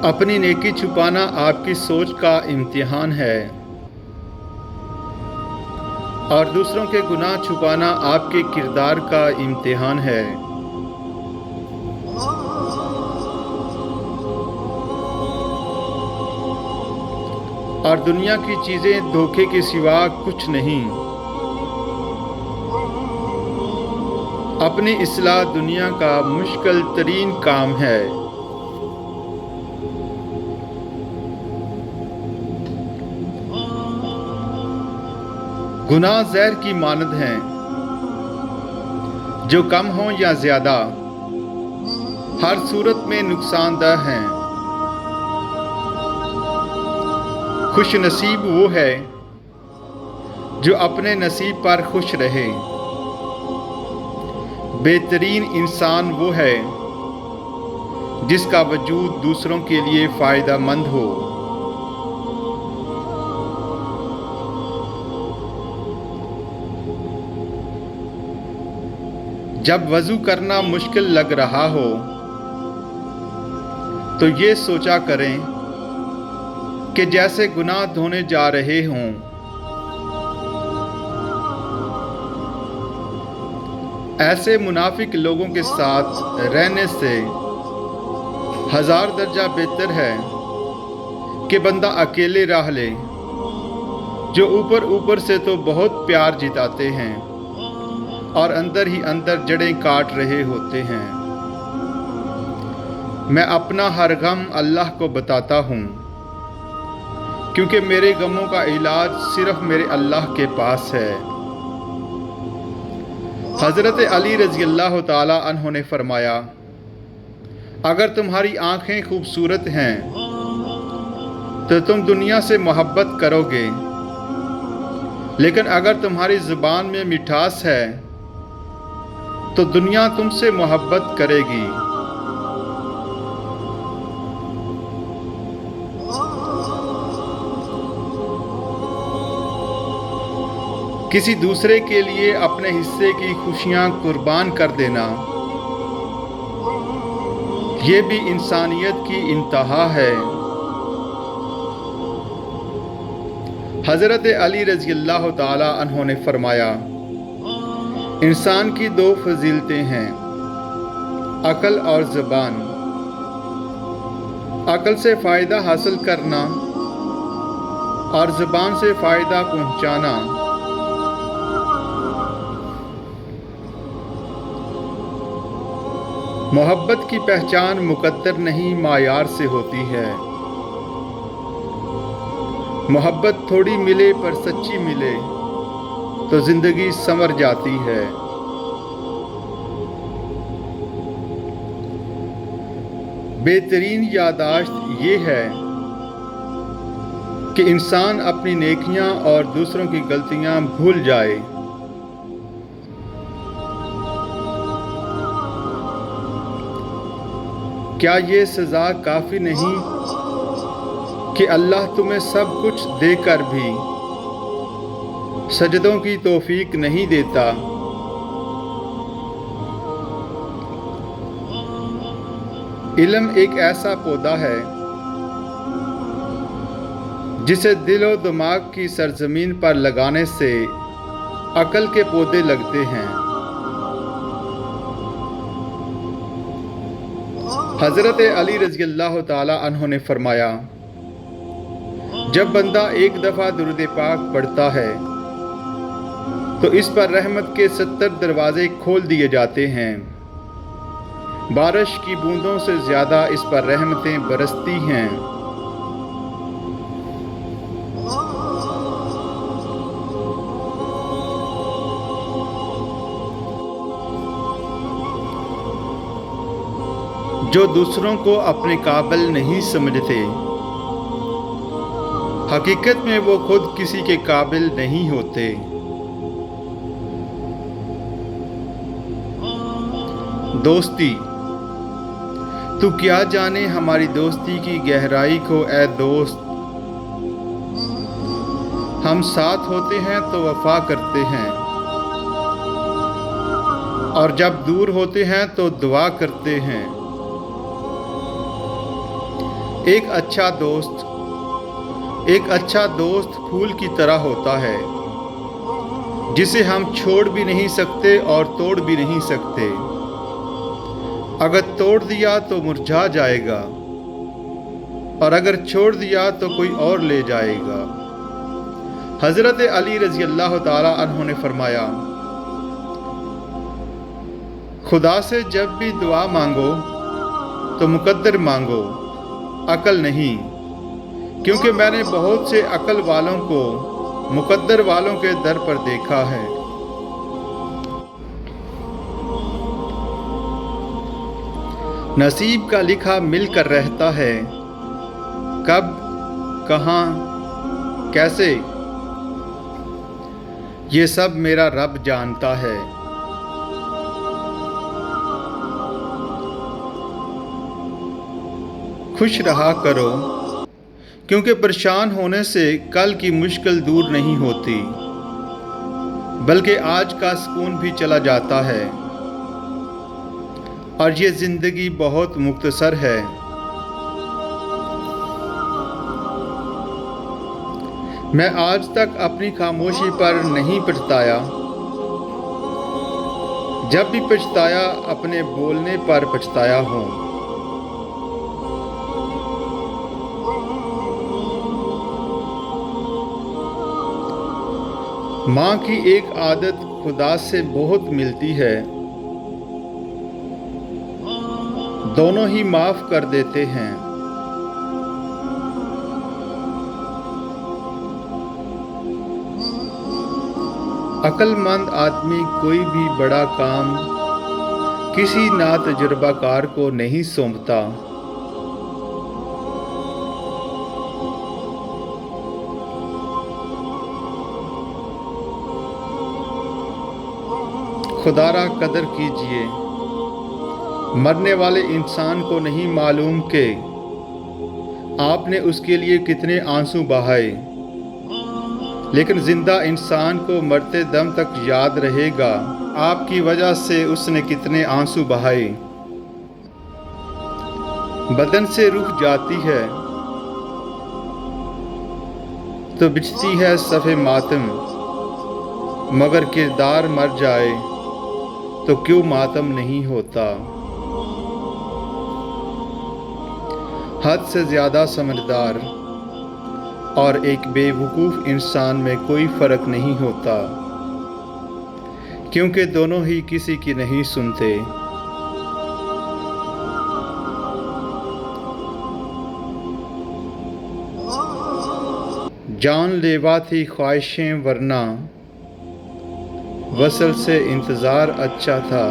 अपनी नेकी छुपाना आपकी सोच का इम्तिहान है और दूसरों के गुनाह छुपाना आपके किरदार का इम्तिहान है। और दुनिया की चीज़ें धोखे के सिवा कुछ नहीं। अपनी इस्लाह दुनिया का मुश्किल तरीन काम है। गुनाह जहर की मानद हैं, जो कम हो या ज़्यादा हर सूरत में नुकसानदह हैं। खुश नसीब वो है जो अपने नसीब पर खुश रहे। बेहतरीन इंसान वो है जिसका वजूद दूसरों के लिए फ़ायदा मंद हो। जब वज़ू करना मुश्किल लग रहा हो तो ये सोचा करें कि जैसे गुनाह धोने जा रहे हों। ऐसे मुनाफिक लोगों के साथ रहने से 1000 दर्जा बेहतर है कि बंदा अकेले रह ले, जो ऊपर ऊपर से तो बहुत प्यार जिताते हैं और अंदर ही अंदर जड़ें काट रहे होते हैं। मैं अपना हर गम अल्लाह को बताता हूँ, क्योंकि मेरे गमों का इलाज सिर्फ मेरे अल्लाह के पास है। हज़रत अली रज़ी अल्लाह ताला अन्हु ने फरमाया, अगर तुम्हारी आँखें खूबसूरत हैं तो तुम दुनिया से मोहब्बत करोगे, लेकिन अगर तुम्हारी ज़ुबान में मिठास है तो दुनिया तुमसे मोहब्बत करेगी। किसी दूसरे के लिए अपने हिस्से की खुशियां कुर्बान कर देना, ये भी इंसानियत की इंतहा है। हज़रत अली रज़ी अल्लाह ताला अन्हु ने फरमाया, इंसान की 2 फजीलतें हैं, अक्ल और ज़बान। अक्ल से फ़ायदा हासिल करना और ज़बान से फ़ायदा पहुँचाना। मोहब्बत की पहचान मुकद्दर नहीं मायार से होती है। मोहब्बत थोड़ी मिले पर सच्ची मिले तो ज़िंदगी संवर जाती है। बेहतरीन यादाश्त ये है कि इंसान अपनी नेकियां और दूसरों की गलतियां भूल जाए। क्या ये सज़ा काफ़ी नहीं कि अल्लाह तुम्हें सब कुछ देकर भी सजदों की तौफीक नहीं देता? इल्म एक ऐसा पौधा है जिसे दिलो दिमाग की सरजमीन पर लगाने से अक्ल के पौधे लगते हैं। हज़रत अली रज़ी अल्लाह ताला अन्हु ने फरमाया, जब बंदा एक दफ़ा दुरूद पाक पढ़ता है तो इस पर रहमत के 70 दरवाज़े खोल दिए जाते हैं। बारिश की बूंदों से ज़्यादा इस पर रहमतें बरसती हैं। जो दूसरों को अपने काबिल नहीं समझते, हकीकत में वो खुद किसी के काबिल नहीं होते। दोस्ती, तू क्या जाने हमारी दोस्ती की गहराई को ऐ दोस्त। हम साथ होते हैं तो वफा करते हैं और जब दूर होते हैं तो दुआ करते हैं। एक अच्छा दोस्त फूल की तरह होता है जिसे हम छोड़ भी नहीं सकते और तोड़ भी नहीं सकते। अगर तोड़ दिया तो मुरझा जाएगा और अगर छोड़ दिया तो कोई और ले जाएगा। हज़रत अली रज़ी अल्लाह ताला अन्हु ने फरमाया, खुदा से जब भी दुआ मांगो तो मुकद्दर मांगो, अकल नहीं, क्योंकि मैंने बहुत से अकल वालों को मुकद्दर वालों के दर पर देखा है। नसीब का लिखा मिलकर रहता है, कब, कहाँ, कैसे, ये सब मेरा रब जानता है। खुश रहा करो, क्योंकि परेशान होने से कल की मुश्किल दूर नहीं होती, बल्कि आज का सुकून भी चला जाता है। और ये ज़िंदगी बहुत मुख्तसर है। मैं आज तक अपनी खामोशी पर नहीं पछताया, जब भी पछताया अपने बोलने पर पछताया हूँ। माँ की एक आदत खुदा से बहुत मिलती है, दोनों ही माफ़ कर देते हैं। अक्लमंद आदमी कोई भी बड़ा काम किसी नातजुर्बाकार को नहीं सौंपता। खुदारा कदर कीजिए, मरने वाले इंसान को नहीं मालूम कि आपने उसके लिए कितने आंसू बहाए, लेकिन जिंदा इंसान को मरते दम तक याद रहेगा आपकी वजह से उसने कितने आंसू बहाए। बदन से रूह जाती है तो बिछती है सफ़े मातम, मगर किरदार मर जाए तो क्यों मातम नहीं होता। हद से ज़्यादा समझदार और एक बेवकूफ़ इंसान में कोई फ़र्क नहीं होता, क्योंकि दोनों ही किसी की नहीं सुनते। जानलेवा थी ख्वाहिशें वरना वसल से इंतज़ार अच्छा था।